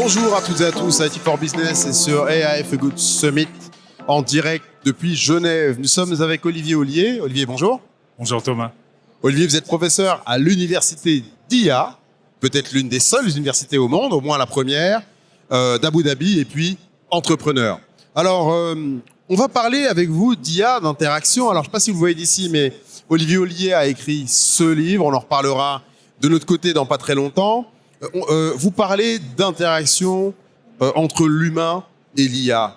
Bonjour à toutes et à tous, IT for Business et sur AI for Good Summit en direct depuis Genève. Nous sommes avec Olivier Ollier. Olivier, bonjour. Bonjour Thomas. Olivier, vous êtes professeur à l'université d'IA, peut-être l'une des seules universités au monde, au moins la première, d'Abu Dhabi, et puis entrepreneur. Alors, on va parler avec vous d'IA, d'interaction. Alors, je ne sais pas si vous voyez d'ici, mais Olivier Ollier a écrit ce livre. On en reparlera de notre côté dans pas très longtemps. Vous parlez d'interaction entre l'humain et l'IA.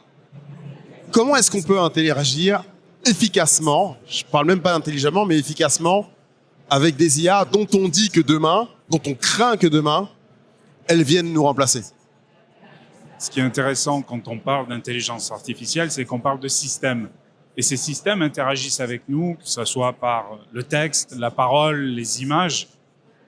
Comment est-ce qu'on peut interagir efficacement, je ne parle même pas intelligemment, mais efficacement, avec des IA dont on dit que demain, dont on craint que demain, elles viennent nous remplacer? Ce qui est intéressant quand on parle d'intelligence artificielle, c'est qu'on parle de systèmes. Et ces systèmes interagissent avec nous, que ce soit par le texte, la parole, les images.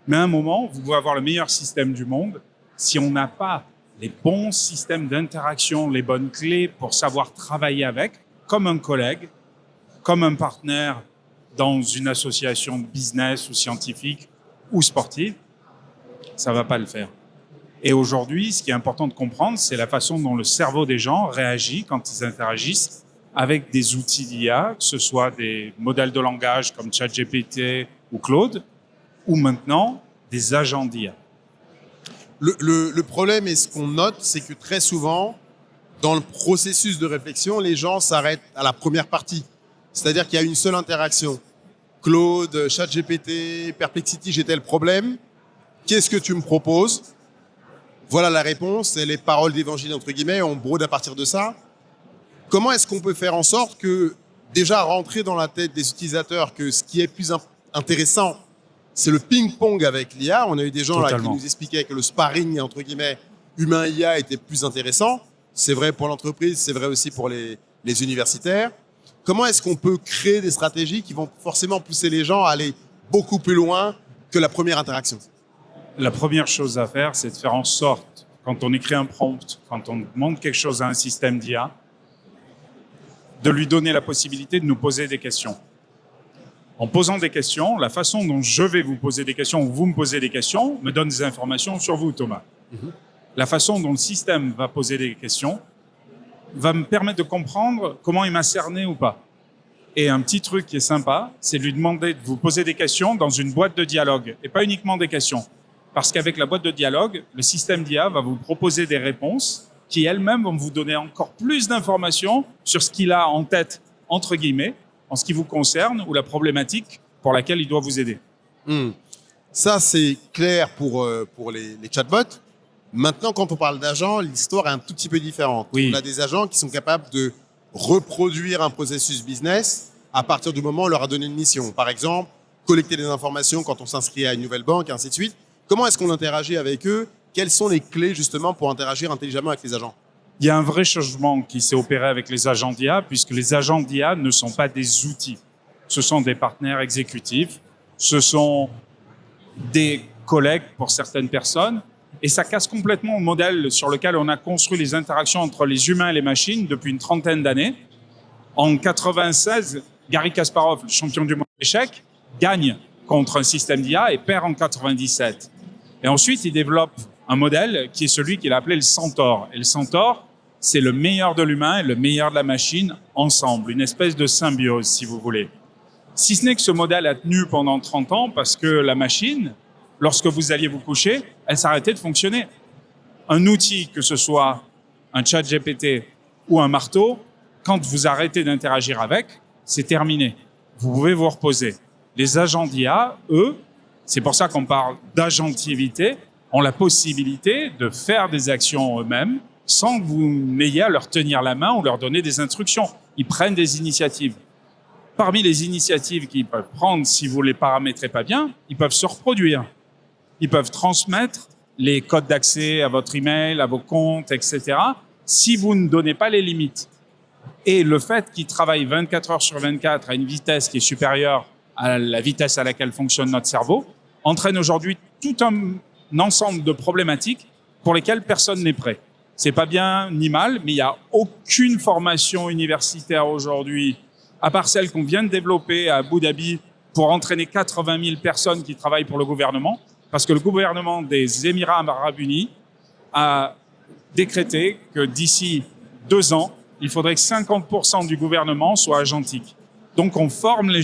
Mais à un moment, vous pouvez avoir le meilleur système du monde. Si on n'a pas les bons systèmes d'interaction, les bonnes clés pour savoir travailler avec, comme un collègue, comme un partenaire dans une association de business ou scientifique ou sportive, ça ne va pas le faire. Et aujourd'hui, ce qui est important de comprendre, c'est la façon dont le cerveau des gens réagit quand ils interagissent avec des outils d'IA, que ce soit des modèles de langage comme ChatGPT ou Claude, ou maintenant des agents d'IA. Le problème, et ce qu'on note, c'est que très souvent, dans le processus de réflexion, les gens s'arrêtent à la première partie. C'est-à-dire qu'il y a une seule interaction. Claude, ChatGPT, Perplexity, j'ai tel problème. Qu'est-ce que tu me proposes? Voilà la réponse, et les paroles d'évangile, entre guillemets, on brode à partir de ça. Comment est-ce qu'on peut faire en sorte que, déjà rentrer dans la tête des utilisateurs, que ce qui est plus intéressant, c'est le ping-pong avec l'IA. On a eu des gens là, qui nous expliquaient que le sparring, entre guillemets, humain-IA était plus intéressant. C'est vrai pour l'entreprise, c'est vrai aussi pour les universitaires. Comment est-ce qu'on peut créer des stratégies qui vont forcément pousser les gens à aller beaucoup plus loin que la première interaction? La première chose à faire, c'est de faire en sorte, quand on écrit un prompt, quand on demande quelque chose à un système d'IA, de lui donner la possibilité de nous poser des questions. En posant des questions, la façon dont je vais vous poser des questions ou vous me posez des questions me donne des informations sur vous, Thomas. La façon dont le système va poser des questions va me permettre de comprendre comment il m'a cerné ou pas. Et un petit truc qui est sympa, c'est de lui demander de vous poser des questions dans une boîte de dialogue et pas uniquement des questions. Parce qu'avec la boîte de dialogue, le système d'IA va vous proposer des réponses qui elles-mêmes vont vous donner encore plus d'informations sur ce qu'il a en tête, entre guillemets, en ce qui vous concerne ou la problématique pour laquelle il doit vous aider. Ça, c'est clair pour les chatbots. Maintenant, quand on parle d'agents, l'histoire est un tout petit peu différente. Oui. On a des agents qui sont capables de reproduire un processus business à partir du moment où on leur a donné une mission. Par exemple, collecter des informations quand on s'inscrit à une nouvelle banque, et ainsi de suite. Comment est-ce qu'on interagit avec eux? Quelles sont les clés justement pour interagir intelligemment avec les agents? Il y a un vrai changement qui s'est opéré avec les agents d'IA, puisque les agents d'IA ne sont pas des outils. Ce sont des partenaires exécutifs, ce sont des collègues pour certaines personnes, et ça casse complètement le modèle sur lequel on a construit les interactions entre les humains et les machines depuis une trentaine d'années. En 96, Garry Kasparov, le champion du monde d'échecs, gagne contre un système d'IA et perd en 97. Et ensuite, il développe un modèle qui est celui qu'il a appelé le Centaure. Et le Centaure, c'est le meilleur de l'humain et le meilleur de la machine ensemble, une espèce de symbiose, si vous voulez. Si ce n'est que ce modèle a tenu pendant 30 ans parce que la machine, lorsque vous alliez vous coucher, elle s'arrêtait de fonctionner. Un outil, que ce soit un chat GPT ou un marteau, quand vous arrêtez d'interagir avec, c'est terminé. Vous pouvez vous reposer. Les agents d'IA, eux, c'est pour ça qu'on parle d'agentivité, ont la possibilité de faire des actions eux-mêmes sans que vous n'ayez à leur tenir la main ou leur donner des instructions. Ils prennent des initiatives. Parmi les initiatives qu'ils peuvent prendre, si vous ne les paramétrez pas bien, ils peuvent se reproduire. Ils peuvent transmettre les codes d'accès à votre email, à vos comptes, etc., si vous ne donnez pas les limites. Et le fait qu'ils travaillent 24 heures sur 24 à une vitesse qui est supérieure à la vitesse à laquelle fonctionne notre cerveau, entraîne aujourd'hui tout un ensemble de problématiques pour lesquelles personne n'est prêt. C'est pas bien ni mal, mais il n'y a aucune formation universitaire aujourd'hui, à part celle qu'on vient de développer à Abu Dhabi pour entraîner 80 000 personnes qui travaillent pour le gouvernement, parce que le gouvernement des Émirats arabes unis a décrété que d'ici 2 ans, il faudrait que 50% du gouvernement soit agentique. Donc on forme les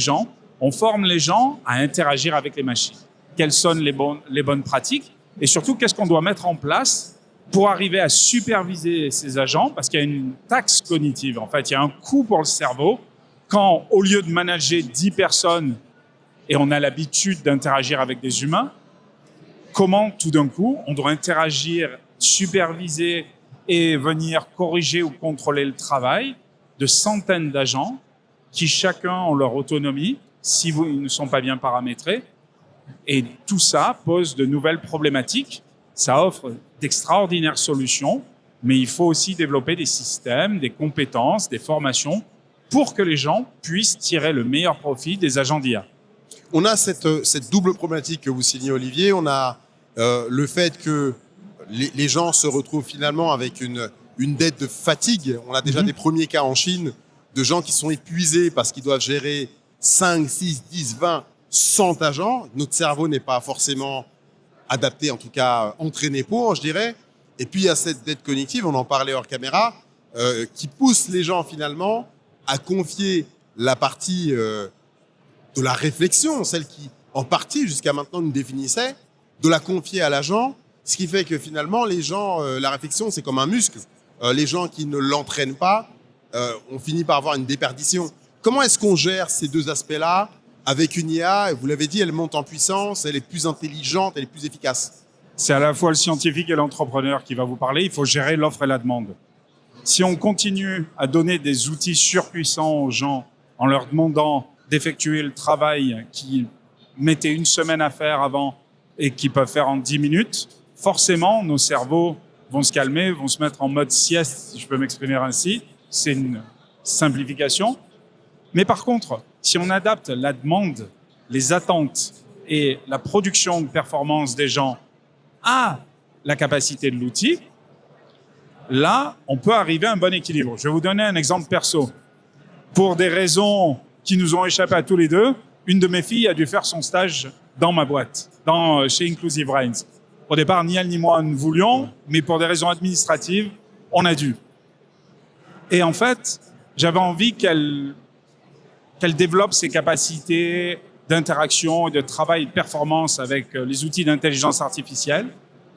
gens à interagir avec les machines. Quelles sont les bonnes pratiques et surtout qu'est-ce qu'on doit mettre en place pour arriver à superviser ces agents, parce qu'il y a une taxe cognitive. En fait, il y a un coût pour le cerveau quand, au lieu de manager 10 personnes et on a l'habitude d'interagir avec des humains, comment tout d'un coup on doit interagir, superviser et venir corriger ou contrôler le travail de centaines d'agents qui chacun ont leur autonomie si ils ne sont pas bien paramétrés. Et tout ça pose de nouvelles problématiques. Ça offre d'extraordinaires solutions, mais il faut aussi développer des systèmes, des compétences, des formations pour que les gens puissent tirer le meilleur profit des agents d'IA. On a cette double problématique que vous signez, Olivier. On a le fait que les gens se retrouvent finalement avec une dette de fatigue. On a déjà des premiers cas en Chine de gens qui sont épuisés parce qu'ils doivent gérer 5, 6, 10, 20, 100 agents. Notre cerveau n'est pas forcément adapté, en tout cas entraîné pour, je dirais. Et puis il y a cette dette cognitive, on en parlait hors caméra, qui pousse les gens finalement à confier la partie de la réflexion, celle qui en partie jusqu'à maintenant nous définissait, de la confier à l'agent, ce qui fait que finalement les gens, la réflexion c'est comme un muscle. Les gens qui ne l'entraînent pas, on finit par avoir une déperdition. Comment est-ce qu'on gère ces deux aspects-là avec une IA? Vous l'avez dit, elle monte en puissance, elle est plus intelligente, elle est plus efficace. C'est à la fois le scientifique et l'entrepreneur qui va vous parler. Il faut gérer l'offre et la demande. Si on continue à donner des outils surpuissants aux gens en leur demandant d'effectuer le travail qu'ils mettaient une semaine à faire avant et qu'ils peuvent faire en 10 minutes, forcément, nos cerveaux vont se calmer, vont se mettre en mode sieste, si je peux m'exprimer ainsi. C'est une simplification. Mais par contre, si on adapte la demande, les attentes et la production de performance des gens à la capacité de l'outil, là, on peut arriver à un bon équilibre. Je vais vous donner un exemple perso. Pour des raisons qui nous ont échappé à tous les deux, une de mes filles a dû faire son stage dans ma boîte, chez Inclusive Brains. Au départ, ni elle ni moi ne voulions, mais pour des raisons administratives, on a dû. Et en fait, j'avais envie qu'elle développe ses capacités d'interaction et de travail et de performance avec les outils d'intelligence artificielle.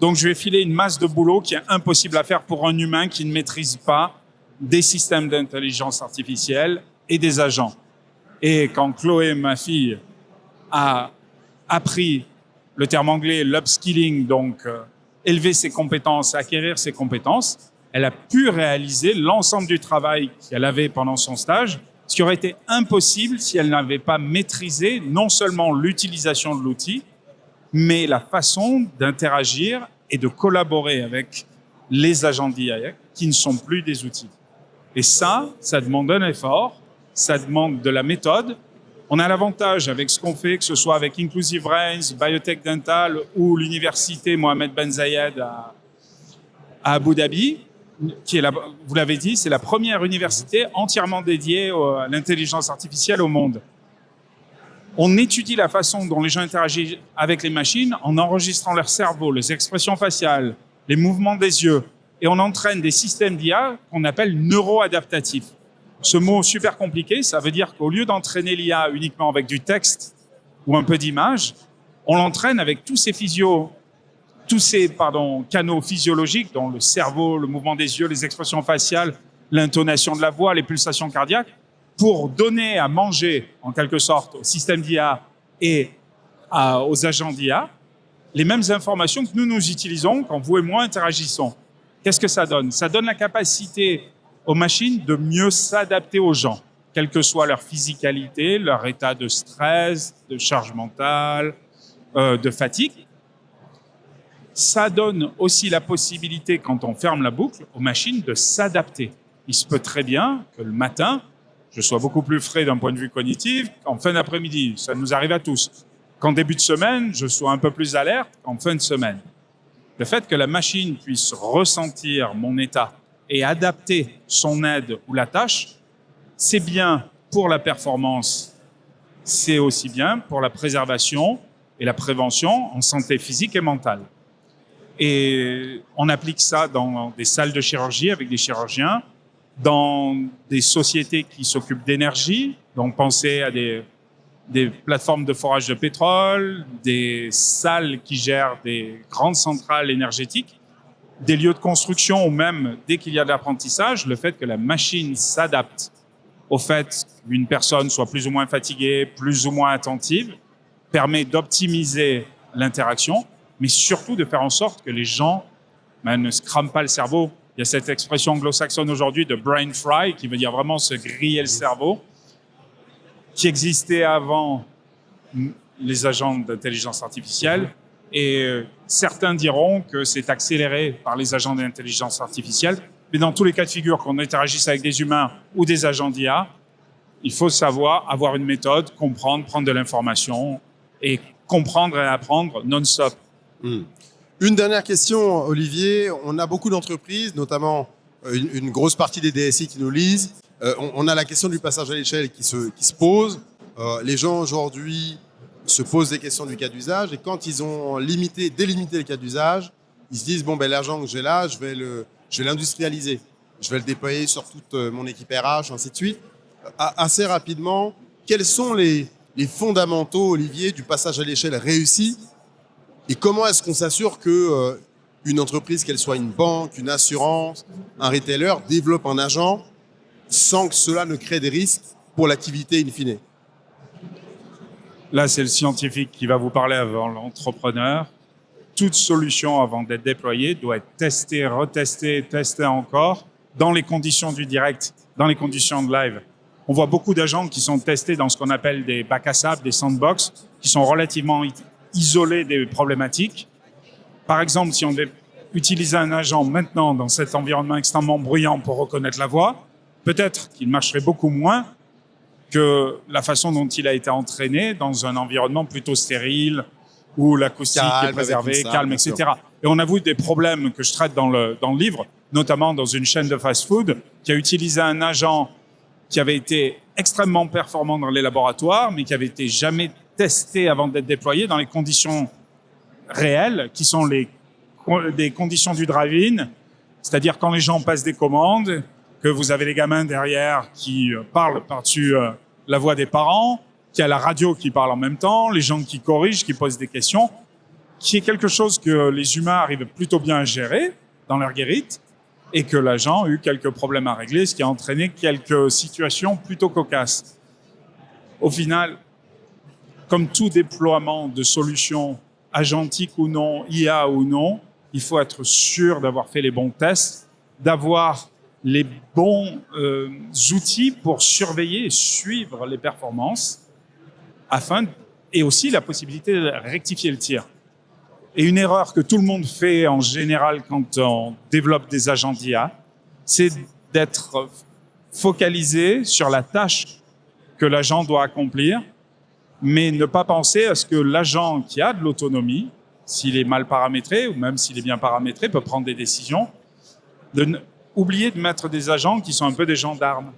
Donc, je vais filer une masse de boulot qui est impossible à faire pour un humain qui ne maîtrise pas des systèmes d'intelligence artificielle et des agents. Et quand Chloé, ma fille, a appris le terme anglais, l'upskilling, donc élever ses compétences, acquérir ses compétences, elle a pu réaliser l'ensemble du travail qu'elle avait pendant son stage, ce qui aurait été impossible si elle n'avait pas maîtrisé non seulement l'utilisation de l'outil, mais la façon d'interagir et de collaborer avec les agents d'IA qui ne sont plus des outils. Et ça demande un effort, ça demande de la méthode. On a l'avantage avec ce qu'on fait, que ce soit avec Inclusive Brains, Biotech Dental ou l'université Mohamed Ben Zayed à Abu Dhabi, qui est, vous l'avez dit, c'est la première université entièrement dédiée à l'intelligence artificielle au monde. On étudie la façon dont les gens interagissent avec les machines en enregistrant leur cerveau, les expressions faciales, les mouvements des yeux, et on entraîne des systèmes d'IA qu'on appelle neuroadaptatifs. Ce mot super compliqué, ça veut dire qu'au lieu d'entraîner l'IA uniquement avec du texte ou un peu d'image, on l'entraîne avec tous ces canaux physiologiques, dont le cerveau, le mouvement des yeux, les expressions faciales, l'intonation de la voix, les pulsations cardiaques, pour donner à manger, en quelque sorte, au système d'IA et aux agents d'IA, les mêmes informations que nous utilisons quand vous et moi interagissons. Qu'est-ce que ça donne? Ça donne la capacité aux machines de mieux s'adapter aux gens, quelle que soit leur physicalité, leur état de stress, de charge mentale, de fatigue. Ça donne aussi la possibilité, quand on ferme la boucle, aux machines de s'adapter. Il se peut très bien que le matin, je sois beaucoup plus frais d'un point de vue cognitif qu'en fin d'après-midi. Ça nous arrive à tous. Qu'en début de semaine, je sois un peu plus alerte qu'en fin de semaine. Le fait que la machine puisse ressentir mon état et adapter son aide ou la tâche, c'est bien pour la performance, c'est aussi bien pour la préservation et la prévention en santé physique et mentale. Et on applique ça dans des salles de chirurgie avec des chirurgiens, dans des sociétés qui s'occupent d'énergie. Donc, pensez à des plateformes de forage de pétrole, des salles qui gèrent des grandes centrales énergétiques, des lieux de construction ou même, dès qu'il y a de l'apprentissage, le fait que la machine s'adapte au fait qu'une personne soit plus ou moins fatiguée, plus ou moins attentive, permet d'optimiser l'interaction, mais surtout de faire en sorte que les gens ne se crament pas le cerveau. Il y a cette expression anglo-saxonne aujourd'hui de brain fry, qui veut dire vraiment se griller le cerveau, qui existait avant les agents d'intelligence artificielle. Et certains diront que c'est accéléré par les agents d'intelligence artificielle. Mais dans tous les cas de figure, qu'on interagisse avec des humains ou des agents d'IA, il faut savoir avoir une méthode, comprendre, prendre de l'information et comprendre et apprendre non-stop. Une dernière question, Olivier. On a beaucoup d'entreprises, notamment une grosse partie des DSI qui nous lisent. On a la question du passage à l'échelle qui se pose. Les gens aujourd'hui se posent des questions du cas d'usage et quand ils ont délimité le cas d'usage, ils se disent bon ben l'argent que j'ai là, je vais l'industrialiser, je vais le déployer sur toute mon équipe RH, ainsi de suite. Assez rapidement, quels sont les fondamentaux, Olivier, du passage à l'échelle réussi? Et comment est-ce qu'on s'assure que une entreprise, qu'elle soit une banque, une assurance, un retailer, développe un agent sans que cela ne crée des risques pour l'activité in fine? Là, c'est le scientifique qui va vous parler avant l'entrepreneur. Toute solution, avant d'être déployée, doit être testée, retestée, testée encore dans les conditions du direct, dans les conditions de live. On voit beaucoup d'agents qui sont testés dans ce qu'on appelle des bacs à sable, des sandbox, qui sont relativement isolés des problématiques. Par exemple, si on devait utiliser un agent maintenant dans cet environnement extrêmement bruyant pour reconnaître la voix, peut-être qu'il marcherait beaucoup moins que la façon dont il a été entraîné dans un environnement plutôt stérile, où l'acoustique est préservée, calme, etc. Et on a vu des problèmes que je traite dans le livre, notamment dans une chaîne de fast-food qui a utilisé un agent qui avait été extrêmement performant dans les laboratoires, mais qui avait été jamais testé avant d'être déployé dans les conditions réelles, qui sont des conditions du drive-in, c'est-à-dire quand les gens passent des commandes, que vous avez les gamins derrière qui parlent par-dessus la voix des parents, qu'il y a la radio qui parle en même temps, les gens qui corrigent, qui posent des questions, qui est quelque chose que les humains arrivent plutôt bien à gérer dans leur guérite, et que l'agent a eu quelques problèmes à régler, ce qui a entraîné quelques situations plutôt cocasses. Au final, comme tout déploiement de solutions agentiques ou non, IA ou non, il faut être sûr d'avoir fait les bons tests, d'avoir les bons outils pour surveiller et suivre les performances, et aussi la possibilité de rectifier le tir. Et une erreur que tout le monde fait en général quand on développe des agents d'IA, c'est d'être focalisé sur la tâche que l'agent doit accomplir, mais ne pas penser à ce que l'agent qui a de l'autonomie, s'il est mal paramétré ou même s'il est bien paramétré, peut prendre des décisions, oublier de mettre des agents qui sont un peu des gendarmes.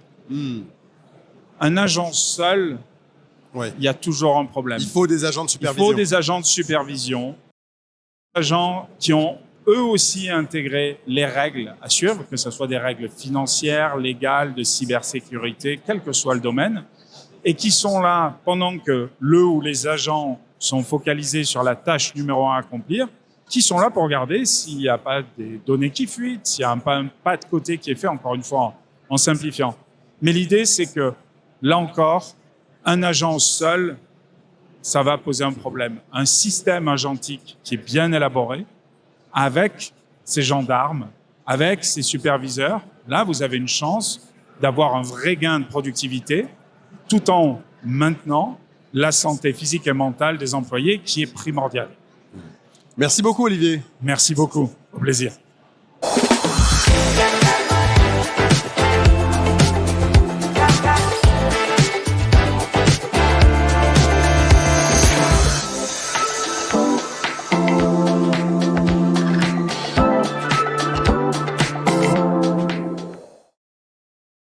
Un agent seul, il y a toujours un problème. Il faut des agents de supervision. Il faut des agents de supervision, des agents qui ont eux aussi intégré les règles à suivre, que ce soit des règles financières, légales, de cybersécurité, quel que soit le domaine, et qui sont là pendant que le ou les agents sont focalisés sur la tâche numéro 1 à accomplir, qui sont là pour regarder s'il n'y a pas des données qui fuitent, s'il y a un pas de côté qui est fait, encore une fois, en simplifiant. Mais l'idée, c'est que, là encore, un agent seul, ça va poser un problème. Un système agentique qui est bien élaboré, avec ses gendarmes, avec ses superviseurs, là, vous avez une chance d'avoir un vrai gain de productivité, tout en maintenant la santé physique et mentale des employés, qui est primordiale. Merci beaucoup, Olivier. Merci beaucoup. Au plaisir.